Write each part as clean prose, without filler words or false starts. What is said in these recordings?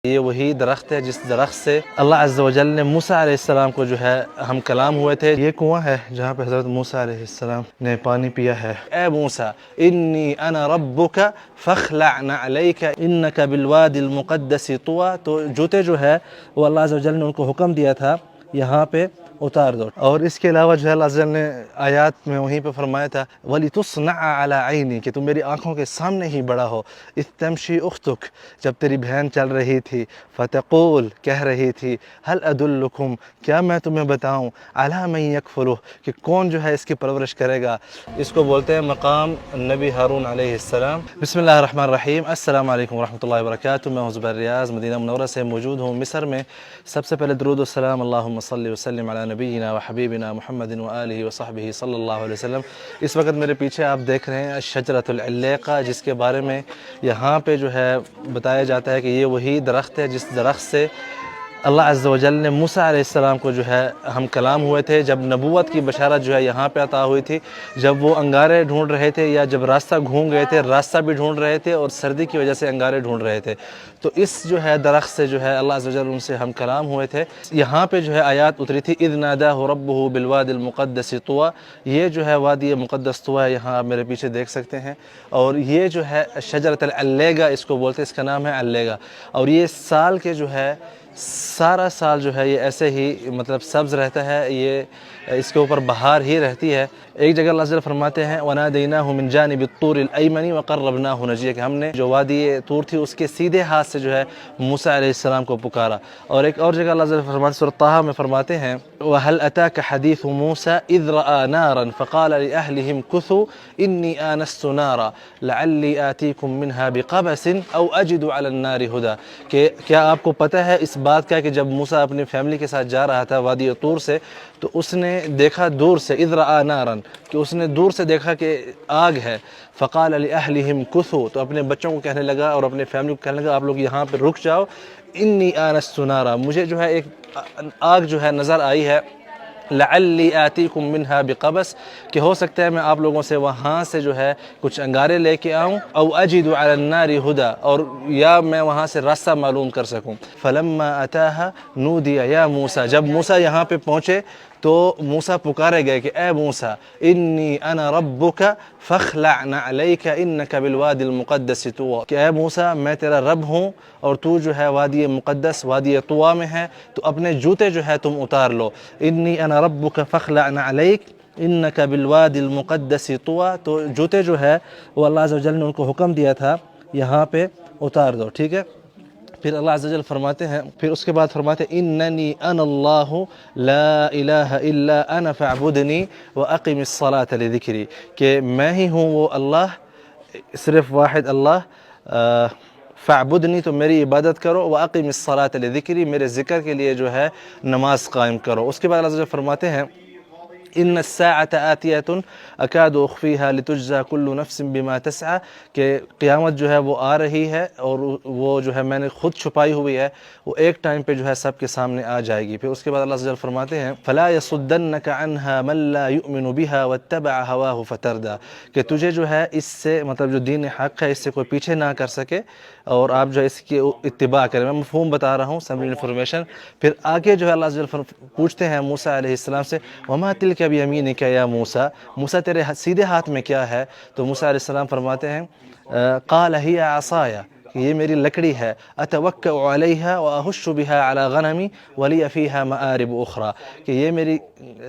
یہ وہی درخت ہے جس درخت سے اللہ عز و جل نے موسیٰ علیہ السلام کو جو ہے ہم کلام ہوئے تھے۔ یہ کنواں ہے جہاں پہ حضرت موسیٰ علیہ السلام نے پانی پیا ہے۔ اے موسیٰ انی انا ربک فاخلع نعلیک انک بالوادی المقدس طویٰ، تو جوتے جو ہے وہ اللہ عز و جل نے ان کو حکم دیا تھا یہاں پہ اتار دو۔ اور اس کے علاوہ جو ہے اللہ عز و جل نے آیات میں وہیں پہ فرمایا تھا وَلِتُصْنَعَ عَلَىٰ عَيْنِي، کہ تم میری آنکھوں کے سامنے ہی بڑا ہو۔ اِذْ تَمْشِي أُخْتُكَ، جب تیری بہن چل رہی تھی، فَتَقُولُ، کہہ رہی تھی هَلْ أَدُلُّكُمْ، کیا میں تمہیں بتاؤں عَلَىٰ مَن يَكْفُلُهُ، کہ کون جو ہے اس کی پرورش کرے گا۔ اس کو بولتے ہیں مقام نبی ہارون علیہ السلام۔ بسم اللہ الرحمن الرحیم، السلام علیکم ورحمۃ اللہ وبرکاتہ۔ میں حزب ریاض مدینہ منورہ سے موجود ہوں مصر میں۔ سب سے پہلے درود السلام اللہم صلی وسلم علی نبینا و حبیبنا محمد و آلہ و صحبہ صلی اللہ علیہ وسلم۔ اس وقت میرے پیچھے آپ دیکھ رہے ہیں شجرۃ العلیقہ، جس کے بارے میں یہاں پہ جو ہے بتایا جاتا ہے کہ یہ وہی درخت ہے جس درخت سے اللہ عز و جل نے موسیٰ علیہ السلام کو جو ہے ہم کلام ہوئے تھے، جب نبوت کی بشارت جو ہے یہاں پہ عطا ہوئی تھی، جب وہ انگارے ڈھونڈ رہے تھے یا جب راستہ گھوم گئے تھے، راستہ بھی ڈھونڈ رہے تھے اور سردی کی وجہ سے انگارے ڈھونڈ رہے تھے، تو اس جو ہے درخت سے جو ہے اللہ عز و جل ان سے ہم کلام ہوئے تھے۔ یہاں پہ جو ہے آیات اتری تھی اذ ناداہ ربہ بالوادی المقدس طویٰ، یہ جو ہے وادی مقدس طویٰ یہاں آپ میرے پیچھے دیکھ سکتے ہیں، اور یہ جو ہے شجرۃ العلیقہ اس کو بولتے ہیں، اس کا نام ہے علیقہ، اور یہ سال کے جو ہے سارا سال جو ہے یہ ایسے ہی مطلب سبز رہتا ہے، یہ اس کے اوپر بہار ہی رہتی ہے۔ ایک جگہ اللہ عز و جل فرماتے ہیں وَنَادَيْنَاهُ مِنْ جَانِبِ الطُّورِ الْأَيْمَنِ وَقَرَّبْنَاهُ نَجِيًّا، کہ ہم نے جو وادی طور تھی اس کے سیدھے ہاتھ سے جو ہے موسیٰ علیہ السلام کو پکارا۔ اور ایک اور جگہ اللہ عز و جل فرماتے ہیں سورۃ طٰہٰ میں فرماتے ہیں وَهَلْ أَتَاكَ حَدِيثُ مُوسَىٰ إِذْ رَأَىٰ نَارًا فَقَالَ لِأَهْلِهِمْ كُثُوا إِنِّي آنَسْتُ نَارًا لَعَلِّي آتِيكُم مِّنْهَا بِقَبَسٍ أَوْ أَجِدُ عَلَى النَّارِ هُدًى، کہ کیا آپ کو پتہ ہے اس بات کا کہ جب موسیٰ اپنی فیملی کے ساتھ جا رہا تھا وادی طور سے، تو اس نے دیکھا دور سے اذ رأى نارا، کہ اس نے دور سے دیکھا کہ آگ ہے، فقال لأہلہم کثوا، تو اپنے بچوں کو کہنے لگا اور اپنے فیملی کو کہنے لگا آپ لوگ یہاں پہ رک جاؤ، انی آنست نارا، مجھے جو ہے ایک آگ جو ہے نظر آئی ہے، لعلی آتیکم منہا بقبس، کہ ہو سکتا ہے میں آپ لوگوں سے وہاں سے جو ہے کچھ انگارے لے کے آؤں، او اجد علی النار ہدی، اور یا میں وہاں سے راستہ معلوم کر سکوں۔ فلما اتاہا نودی یا موسیٰ، جب موسیٰ یہاں پہ پہنچے تو موسیٰ پکارے گئے کہ اے موسیٰ انی انا ربک فاخلع نعلیک انک بالوادی المقدس طویٰ، کہ اے موسیٰ میں تیرا رب ہوں اور تو جو ہے وادی مقدس وادی طویٰ میں ہے، تو اپنے جوتے جو ہے تم اتار لو، انی انا ربک فاخلع نعلیک انک بالوادی المقدس طویٰ، تو جوتے جو ہے وہ اللہ عز و جل نے ان کو حکم دیا تھا یہاں پہ اتار دو، ٹھیک ہے۔ پھر اللہ عز و جل فرماتے ہیں، پھر اس کے بعد فرماتے ہیں اننی انا اللہ لا الہ الا انا فاعبدنی واقم الصلاۃ لذکری، کہ میں ہی ہوں وہ اللہ، صرف واحد اللہ، فاعبدنی، تو میری عبادت کرو، واقم الصلاۃ لذکری، میرے ذکر کے لیے جو ہے نماز قائم کرو۔ اس کے بعد اللہ عز و جل فرماتے ہیں ان الساعة آتیۃ اکاد اخفیہا لتجزی کل نفس بما تسعی، کہ قیامت جو ہے وہ آ رہی ہے اور وہ جو ہے میں نے خود چھپائی ہوئی ہے، وہ ایک ٹائم پہ جو ہے سب کے سامنے آ جائے گی۔ پھر اس کے بعد اللہ عز و جل فرماتے ہیں فلا يصدنک عنہا من لا یؤمن بہا واتبع ہواہ فتردی، کہ تجھے جو ہے اس سے مطلب جو دین حق ہے اس سے کوئی پیچھے نہ کر سکے اور آپ جو ہے اس کی اتباع کریں۔ میں مفہوم بتا رہا ہوں، سمری انفارمیشن۔ پھر آگے جو ہے اللہ عز و جل پوچھتے ہیں موسیٰ علیہ السلام سے وما تلک بیمینک یا موسیٰ، موسیٰ تیرے سیدھے ہاتھ میں کیا ہے؟ تو موسیٰ علیہ السلام فرماتے ہیں قال ہی عصای، کہ یہ میری لکڑی ہے، اتوکأ علیہا واہش بہا علی غنمی ولی فیہا مآرب اخری، کہ یہ میری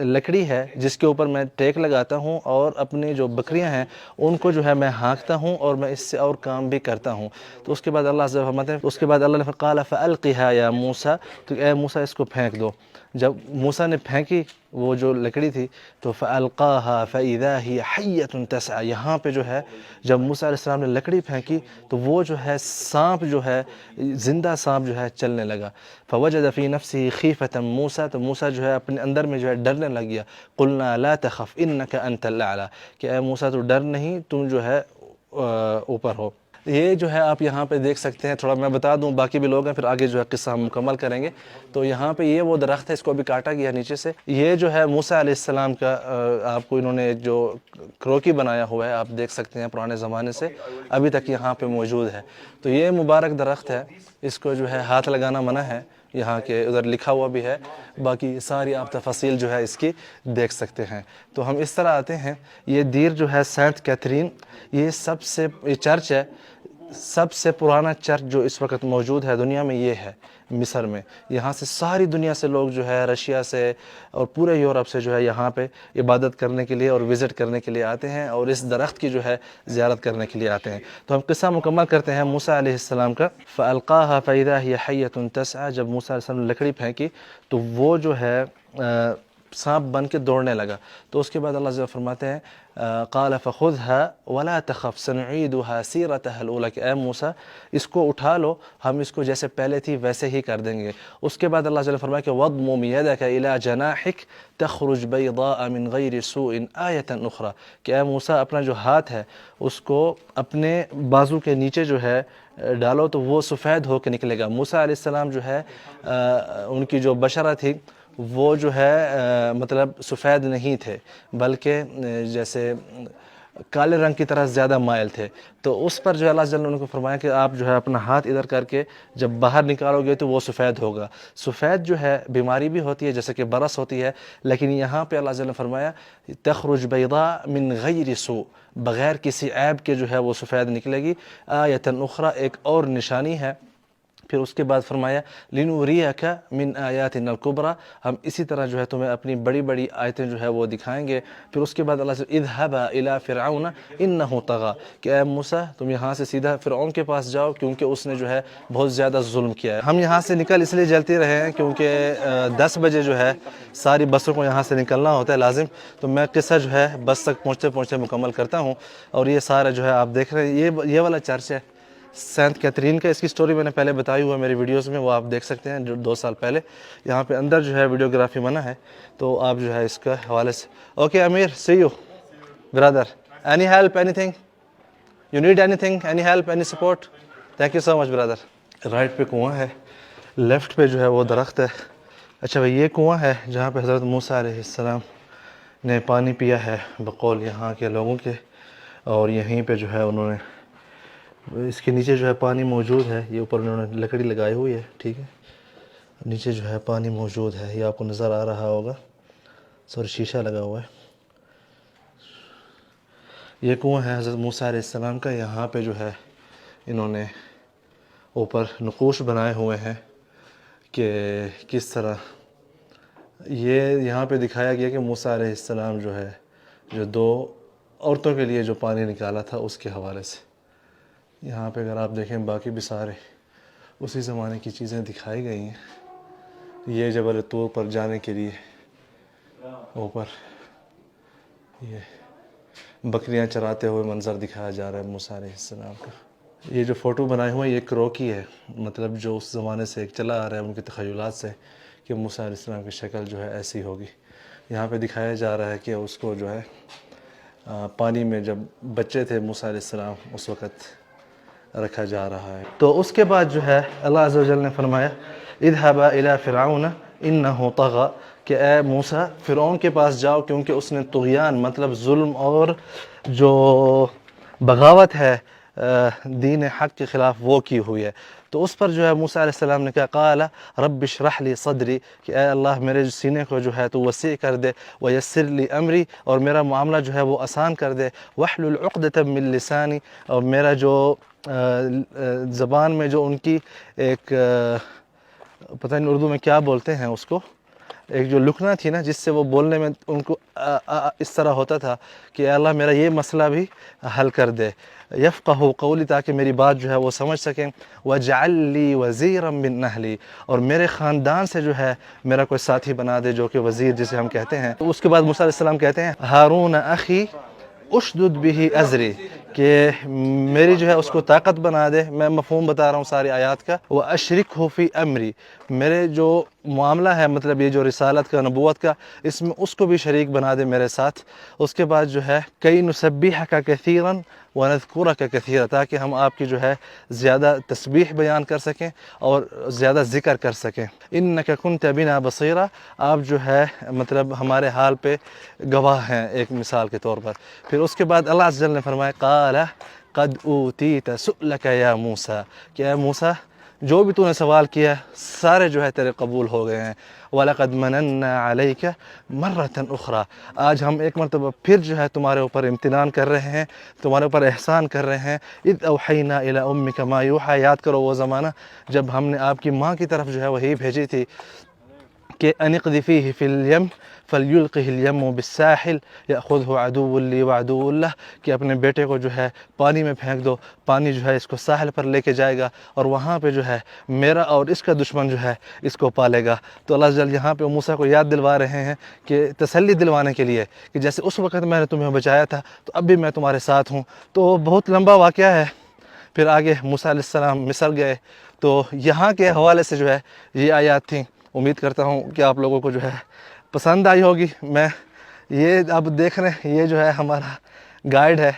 لکڑی ہے جس کے اوپر میں ٹیک لگاتا ہوں اور اپنی جو بکریاں ہیں ان کو جو ہے میں ہانکتا ہوں اور میں اس سے اور کام بھی کرتا ہوں۔ تو اس کے بعد اللہ عز و جل فرماتے ہیں، اس کے بعد اللہ نے قال فالقھا یا موسیٰ، تو اے موسیٰ اس کو پھینک دو۔ جب موسیٰ نے پھینکی وہ جو لکڑی تھی تو فَأَلْقَاهَا فَإِذَا هِيَ حَيَّةٌ تَسْعَىٰ، یہاں پہ جو ہے جب موسیٰ علیہ السلام نے لکڑی پھینکی تو وہ جو ہے سانپ جو ہے زندہ سانپ جو ہے چلنے لگا۔ فَوَجَدَ فِي نَفْسِهِ خِيفَةً موسیٰ، تو موسیٰ جو ہے اپنے اندر میں جو ہے ڈرنے لگ گیا۔ قُلْنَا لَا تَخَفْ إِنَّكَ أَنْتَ الْأَعْلَىٰ، کہ اے موسیٰ تو ڈر نہیں، تم جو ہے اوپر ہو۔ یہ جو ہے آپ یہاں پہ دیکھ سکتے ہیں، تھوڑا میں بتا دوں، باقی بھی لوگ ہیں، پھر آگے جو ہے قصہ ہم مکمل کریں گے۔ تو یہاں پہ یہ وہ درخت ہے، اس کو ابھی کاٹا گیا نیچے سے، یہ جو ہے موسیٰ علیہ السلام کا آپ کو انہوں نے جو کروکی بنایا ہوا ہے آپ دیکھ سکتے ہیں، پرانے زمانے سے ابھی تک یہاں پہ موجود ہے۔ تو یہ مبارک درخت ہے، اس کو جو ہے ہاتھ لگانا منع ہے، یہاں کے ادھر لکھا ہوا بھی ہے، باقی ساری آپ تفاصیل جو ہے اس کی دیکھ سکتے ہیں۔ تو ہم اس طرح آتے ہیں، یہ دیر جو ہے سینٹ کیتھرین، یہ چرچ ہے، سب سے پرانا چرچ جو اس وقت موجود ہے دنیا میں یہ ہے مصر میں۔ یہاں سے ساری دنیا سے لوگ جو ہے رشیا سے اور پورے یورپ سے جو ہے یہاں پہ عبادت کرنے کے لیے اور وزٹ کرنے کے لیے آتے ہیں، اور اس درخت کی جو ہے زیارت کرنے کے لیے آتے ہیں۔ تو ہم قصہ مکمل کرتے ہیں موسیٰ علیہ السلام کا۔ فَأَلْقَاهَا فَإِذَا هِيَ حَيَّةٌ تَسْعَىٰ، جب موسیٰ علیہ السلام نے لکڑی پھینکی تو وہ جو ہے سانپ بن کے دوڑنے لگا۔ تو اس کے بعد اللہ جل فرماتے ہیں قَالَ فَخُذْهَا وَلَا تَخَفْ سَنُعِيدُهَا سِيرَتَهَا الْأُولَىٰ، کہ اے موسیٰ اس کو اٹھا لو، ہم اس کو جیسے پہلے تھی ویسے ہی کر دیں گے۔ اس کے بعد اللہ جل فرمایا کہ وَضْمُمْ يَدَكَ إِلَىٰ جَنَاحِكَ تَخْرُجْ بَيْضَاءَ مِنْ غَيْرِ سُوءٍ آيَةً أُخْرَىٰ، کہ اے موسیٰ اپنا جو ہاتھ ہے اس کو اپنے بازو کے نیچے جو ہے ڈالو تو وہ سفید ہو کے نکلے گا۔ موسیٰ علیہ السلام جو ہے ان کی جو بشرہ تھی وہ جو ہے مطلب سفید نہیں تھے، بلکہ جیسے کالے رنگ کی طرح زیادہ مائل تھے۔ تو اس پر جو ہے اللہ جل نے ان کو فرمایا کہ آپ جو ہے اپنا ہاتھ ادھر کر کے جب باہر نکالو گے تو وہ سفید ہوگا۔ سفید جو ہے بیماری بھی ہوتی ہے جیسے کہ برس ہوتی ہے، لیکن یہاں پہ اللہ جل نے فرمایا تخرج بیضاء من غیر سوء، بغیر کسی عیب کے جو ہے وہ سفید نکلے گی۔ آیۃ اخری، ایک اور نشانی ہے۔ پھر اس کے بعد فرمایا لِنُرِيَكَ مِنْ آيَاتِنَا الْكُبْرَىٰ، ہم اسی طرح جو ہے تمہیں اپنی بڑی بڑی آیتیں جو ہے وہ دکھائیں گے۔ پھر اس کے بعد اللہ سے اذهبا إلى فرعون إنه طغى، کہ اے موسیٰ تم یہاں سے سیدھا فرعون کے پاس جاؤ کیونکہ اس نے جو ہے بہت زیادہ ظلم کیا ہے۔ ہم یہاں سے نکل اس لیے جلتے رہے ہیں کیونکہ 10 بجے جو ہے ساری بسوں کو یہاں سے نکلنا ہوتا ہے لازم، تو میں قصہ جو ہے بس تک پہنچتے پہنچتے مکمل کرتا ہوں۔ اور یہ سارا جو ہے آپ دیکھ رہے ہیں یہ والا چرچ ہے سینٹ کیتھرین کا، اس کی سٹوری میں نے پہلے بتائی ہوا میری ویڈیوز میں، وہ آپ دیکھ سکتے ہیں جو 2 سال پہلے۔ یہاں پہ اندر جو ہے ویڈیوگرافی منع ہے، تو آپ جو ہے اس کا حوالے سے okay Amir see you brother, any help anything you need anything any help any support, thank you so much brother. Right پہ کنواں ہے، لیفٹ پہ جو ہے وہ درخت ہے۔ اچھا بھائی یہ کنواں ہے جہاں پہ حضرت موسیٰ علیہ السلام نے پانی پیا ہے بقول یہاں کے لوگوں کے، اور یہیں پہ جو ہے انہوں نے اس کے نیچے جو ہے پانی موجود ہے، یہ اوپر انہوں نے لکڑی لگائی ہوئی ہے، ٹھیک ہے، نیچے جو ہے پانی موجود ہے، یہ آپ کو نظر آ رہا ہوگا، سوري شیشہ لگا ہوا ہے۔ یہ کنواں ہے حضرت موسیٰ علیہ السلام کا، یہاں پہ جو ہے انہوں نے اوپر نقوش بنائے ہوئے ہیں کہ کس طرح یہ یہاں پہ دکھایا گیا کہ موسیٰ علیہ السلام جو ہے جو 2 عورتوں کے لیے جو پانی نکالا تھا اس کے حوالے سے۔ یہاں پہ اگر آپ دیکھیں باقی بھی سارے اسی زمانے کی چیزیں دکھائی گئی ہیں۔ یہ جبل طور پر جانے کے لیے اوپر یہ بکریاں چراتے ہوئے منظر دکھایا جا رہا ہے موسیٰ علیہ السلام کا۔ یہ جو فوٹو بنائے ہوئے ہیں یہ کرو کی ہے، مطلب جو اس زمانے سے ایک چلا آ رہا ہے ان کے تخیلات سے کہ موسیٰ علیہ السلام کی شکل جو ہے ایسی ہوگی۔ یہاں پہ دکھایا جا رہا ہے کہ اس کو جو ہے پانی میں جب بچے تھے موسیٰ علیہ السلام اس وقت رکھا جا رہا ہے۔ تو اس کے بعد جو ہے اللہ عز و جل نے فرمایا اذهبا الى فرعون انه طغى، کہ اے موسیٰ فرعون کے پاس جاؤ کیونکہ اس نے طغیان مطلب ظلم اور جو بغاوت ہے دین حق کے خلاف وہ کی ہوئی ہے۔ تو اس پر جو ہے موسیٰ علیہ السلام نے کہا قال رب اشرح لی صدری، کہ اے اللہ میرے سینے کو جو ہے تو وسیع کر دے، ویسر لی امری، اور میرا معاملہ جو ہے وہ آسان کر دے، واحلل عقدۃ من لسانی، اور میرا جو زبان میں جو ان کی ایک پتہ نہیں اردو میں کیا بولتے ہیں اس کو، ایک جو لکنا تھی نا جس سے وہ بولنے میں ان کو اس طرح ہوتا تھا کہ اے اللہ میرا یہ مسئلہ بھی حل کر دے، یفقہوا قولی، تاکہ میری بات جو ہے وہ سمجھ سکیں، واجعل لی وزیرا من اہلی، اور میرے خاندان سے جو ہے میرا کوئی ساتھی بنا دے جو کہ وزیر جسے ہم کہتے ہیں۔ تو اس کے بعد موسیٰ علیہ السلام کہتے ہیں ہارون اخی اشدد به ازری، کہ میری جو ہے اس کو طاقت بنا دے، میں مفہوم بتا رہا ہوں ساری آیات کا، واشرکہ فی امری، میرے جو معاملہ ہے مطلب یہ جو رسالت کا نبوت کا اس میں اس کو بھی شریک بنا دے میرے ساتھ۔ اس کے بعد جو ہے کئی نسبحک کثیرا ونذکرک کثیرا، تاکہ ہم آپ کی جو ہے زیادہ تسبیح بیان کر سکیں اور زیادہ ذکر کر سکیں۔ انک کنت بنا بصیرا، آپ جو ہے مطلب ہمارے حال پہ گواہ ہیں ایک مثال کے طور پر۔ پھر اس کے بعد اللہ عز و جل نے فرمایا قال قد اوتیت سؤلک یا موسیٰ، کہ اے موسیٰ جو بھی تو نے سوال کیا سارے جو ہے تیرے قبول ہو گئے ہیں۔ وَلَقَدْ مَنَنَّا عَلَيْكَ مَرَّةً أُخْرَى، آج ہم ایک مرتبہ پھر جو ہے تمہارے اوپر امتنان کر رہے ہیں، تمہارے اوپر احسان کر رہے ہیں۔ اِذْ أَوْحَيْنَا إِلَىٰ أُمِّكَ مَا يُوحَىٰ، یاد کرو وہ زمانہ جب ہم نے آپ کی ماں کی طرف جو ہے وہی بھیجی تھی کہ أَنِ اقْذِفِيهِ فِي الْيَمِّ فَلْيُلْقِهِ الْيَمُّ بِالسَّاحِلِ يَأْخُذْهُ عَدُوٌّ لِّي وَعَدُوٌّ لَّهُ، کہ اپنے بیٹے کو جو ہے پانی میں پھینک دو، پانی جو ہے اس کو ساحل پر لے کے جائے گا اور وہاں پہ جو ہے میرا اور اس کا دشمن جو ہے اس کو پالے گا۔ تو اللہ جل یہاں پہ موسیٰ کو یاد دلوا رہے ہیں کہ تسلی دلوانے کے لیے کہ جیسے اس وقت میں نے تمہیں بچایا تھا تو اب بھی میں تمہارے ساتھ ہوں۔ تو بہت لمبا واقعہ ہے۔ پھر آگے موسیٰ علیہ السلام مصر گئے، تو یہاں کے حوالے سے جو ہے یہ آیات تھیں۔ امید کرتا ہوں کہ آپ لوگوں کو جو ہے پسند آئی ہوگی۔ میں یہ اب دیکھ رہے ہیں یہ جو ہے ہمارا گائیڈ ہے،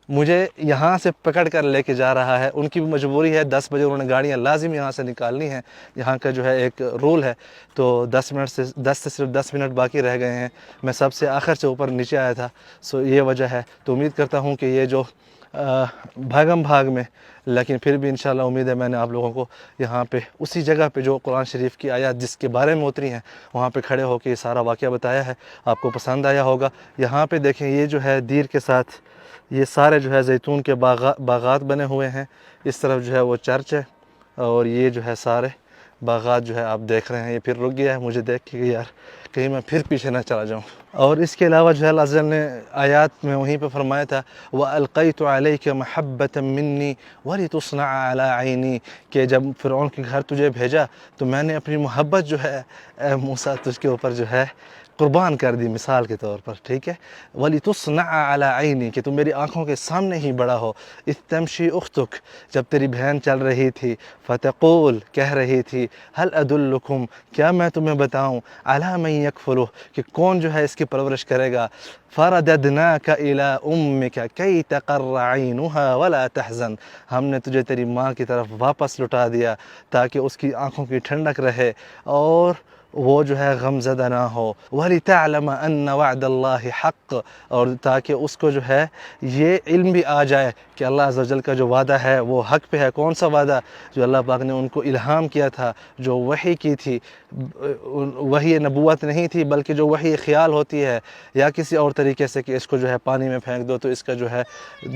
مجھے یہاں سے پکڑ کر لے کے جا رہا ہے۔ ان کی بھی مجبوری ہے، 10 بجے انہوں نے گاڑیاں لازم یہاں سے نکالنی ہیں، یہاں کا جو ہے ایک رول ہے۔ تو 10 سے صرف 10 منٹ باقی رہ گئے ہیں۔ میں سب سے آخر سے اوپر نیچے آیا تھا، سو یہ وجہ ہے۔ تو امید کرتا ہوں کہ یہ جو بھاگم بھاگ میں، لیکن پھر بھی انشاءاللہ امید ہے میں نے آپ لوگوں کو یہاں پہ اسی جگہ پہ جو قرآن شریف کی آیات جس کے بارے میں اتری ہیں وہاں پہ کھڑے ہو کے یہ سارا واقعہ بتایا ہے۔ آپ کو پسند آیا ہوگا۔ یہاں پہ دیکھیں یہ جو ہے دیر کے ساتھ یہ سارے جو ہے زیتون کے باغات بنے ہوئے ہیں۔ اس طرف جو ہے وہ چرچ ہے اور یہ جو ہے سارے باغات جو ہے آپ دیکھ رہے ہیں۔ یہ پھر رک گیا ہے مجھے دیکھ کے کہ یار کہیں میں پھر پیچھے نہ چلا جاؤں۔ اور اس کے علاوہ جو ہے اللہ عزوجل نے آیات میں وہیں پہ فرمایا تھا وَأَلْقَيْتُ عَلَيْكَ مَحَبَّةً مِّنِّي وَلِتُصْنَعَ عَلَىٰ عَيْنِي، کہ جب فرعون کے گھر تجھے بھیجا تو میں نے اپنی محبت جو ہے اے موسیٰ تجھ کے اوپر جو ہے قربان کر دی، مثال کے طور پر، ٹھیک ہے۔ وَلِتُصْنَعَ عَلَىٰ عَيْنِي، کہ تم میری آنکھوں کے سامنے ہی بڑا ہو۔ اِذْ تَمْشِي أُخْتُكَ، جب تیری بہن چل رہی تھی، فَتَقُولُ، کہہ رہی تھی، هَلْ أَدُلُّكُمْ، کیا میں تمہیں بتاؤں، عَلَىٰ مَن يَكْفُلُهُ، کہ کون جو ہے اس کی پرورش کرے گا۔ فَرَدَدْنَاكَ إِلَىٰ أُمِّكَ كَيْ تَقَرَّ عَيْنُهَا وَلَا تَحْزَنْ، ہم نے تجھے تیری ماں کی طرف واپس لٹا دیا تاکہ اس کی آنکھوں کی ٹھنڈک رہے اور وہ جو ہے غم زدہ نہ ہو۔ وَلِتَعْلَمَ أَنَّ وَعْدَ اللَّهِ حَقٌّ، اور تاکہ اس کو جو ہے یہ علم بھی آ جائے کہ اللہ عز و جل کا جو وعدہ ہے وہ حق پہ ہے۔ کون سا وعدہ؟ جو اللہ پاک نے ان کو الہام کیا تھا، جو وحی کی تھی، وحی نبوت نہیں تھی بلکہ جو وحی خیال ہوتی ہے یا کسی اور طریقے سے کہ اس کو جو ہے پانی میں پھینک دو تو اس کا جو ہے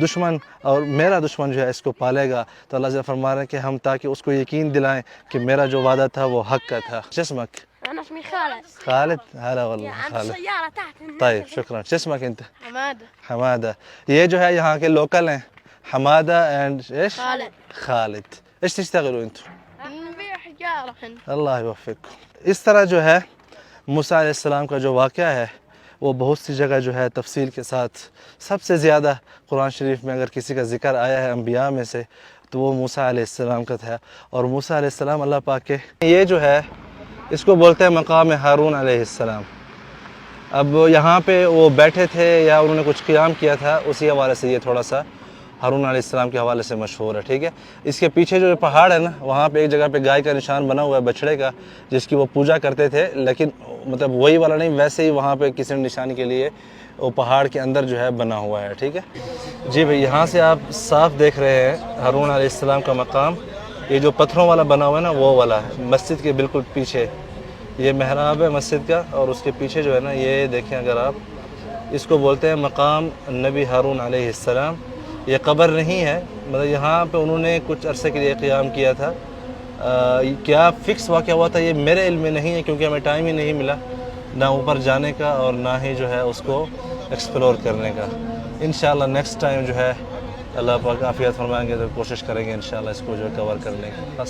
دشمن اور میرا دشمن جو ہے اس کو پالے گا۔ تو اللہ عز و جل فرما رہے ہیں کہ ہم تاکہ اس کو یقین دلائیں کہ میرا جو وعدہ تھا وہ حق کا تھا۔ شو اسمك؟ أنا اسمي خالد. خالد، هلا والله عند خالد، السيارة تحت هناك. طيب شکرا۔ شو اسمك انت؟ حمادة. حمادہ، یہ جو ہے یہاں کے لوکل ہیں، حمادہ اینڈ ايش؟ خالد. خالد۔ ايش تشتغلوا انتم؟ نبيع حجارة هنا. اللہ يوفقكم۔ اس طرح جو ہے موسیٰ علیہ السلام کا جو واقعہ ہے وہ بہت سی جگہ جو ہے تفصیل کے ساتھ، سب سے زیادہ قرآن شریف میں اگر کسی کا ذکر آیا ہے انبیاء میں سے تو وہ موسیٰ علیہ السلام کا تھا۔ اور موسیٰ علیہ السلام اللہ پاک کے یہ جو ہے اس کو بولتے ہیں مقام ہارون علیہ السلام۔ اب یہاں پہ وہ بیٹھے تھے یا انہوں نے کچھ قیام کیا تھا، اسی حوالے سے یہ تھوڑا سا ہارون علیہ السلام کے حوالے سے مشہور ہے، ٹھیک ہے۔ اس کے پیچھے جو پہاڑ ہے نا وہاں پہ ایک جگہ پہ گائے کا نشان بنا ہوا ہے، بچڑے کا، جس کی وہ پوجا کرتے تھے، لیکن مطلب وہی والا نہیں، ویسے ہی وہاں پہ کسی نشانی کے لیے وہ پہاڑ کے اندر جو ہے بنا ہوا ہے، ٹھیک ہے جی بھائی۔ یہاں سے آپ صاف دیکھ رہے ہیں ہارون علیہ السلام کا مقام، یہ جو پتھروں والا بنا ہوا ہے نا وہ والا ہے، مسجد کے بالکل پیچھے یہ محراب ہے مسجد کا، اور اس کے پیچھے جو ہے نا یہ دیکھیں اگر آپ، اس کو بولتے ہیں مقام نبی ہارون علیہ السلام۔ یہ قبر نہیں ہے، مطلب یہاں پہ انہوں نے کچھ عرصے کے لیے قیام کیا تھا۔ کیا فکس واقعہ ہوا تھا یہ میرے علم میں نہیں ہے، کیونکہ ہمیں ٹائم ہی نہیں ملا نہ اوپر جانے کا اور نہ ہی جو ہے اس کو ایکسپلور کرنے کا۔ انشاءاللہ نیکسٹ ٹائم جو ہے اللہ پاک عافیت فرمائیں گے تو کوشش کریں گے انشاءاللہ اس کو جو ہے کور کرنے کی۔